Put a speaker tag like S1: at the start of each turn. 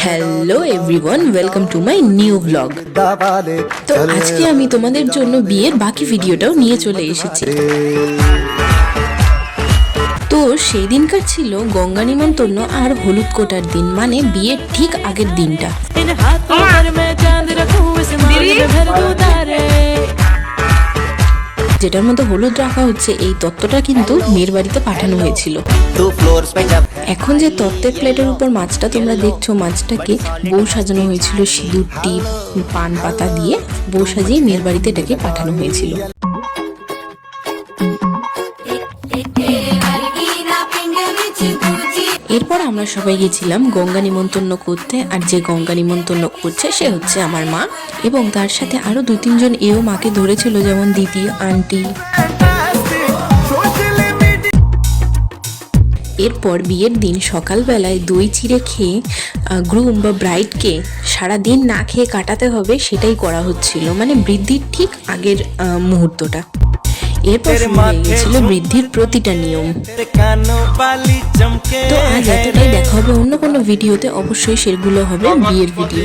S1: Hello everyone, welcome to my new blog. তো আজকে আমি তোমাদের জন্য বিয়ের বাকি ভিডিওটাও নিয়ে চলে এসেছি। তো সেই দিনকার ছিল গঙ্গা নিমন্ত্রণ আর হলুদ কোটার দিন, মানে বিয়ের ঠিক আগের দিনটা। যেটার মধ্যে হলুদ রাখা হচ্ছে, এই তত্ত্বটা কিন্তু মেয়ের বাড়িতে পাঠানো হয়েছিল। এখন যে তত্ত্বের প্লেটের উপর মাছটা তোমরা দেখছো, মাছটাকে বউ সাজানো হয়েছিল সিঁদুর টিপ পান পাতা দিয়ে। বউ সাজিয়ে মেয়ের বাড়িতে এটাকে পাঠানো হয়েছিল। এরপর আমরা সবাই গেছিলাম গঙ্গা নিমন্ত্রণ করতে, আর যে গঙ্গা নিমন্ত্রণ করছে সে হচ্ছে আমার মা, এবং তার সাথে আরো 2-3 জন এও মাকে ধরেছিল, যেমন দিদি, আন্টি। এরপর বিয়ের দিন সকালবেলায় দই চিড়ে খেয়ে গ্রুম বা ব্রাইডকে সারাদিন না খেয়ে কাটাতে হবে, সেটাই করা হচ্ছিল, মানে বৃদ্ধির ঠিক আগের মুহূর্তটা। এরপর শুরু হয়ে গেছিল বৃদ্ধির প্রতিটা নিয়ম। তো আজ এতটাই, দেখা হবে অন্য কোনো ভিডিওতে, অবশ্যই সেগুলো হবে বিয়ের ভিডিও।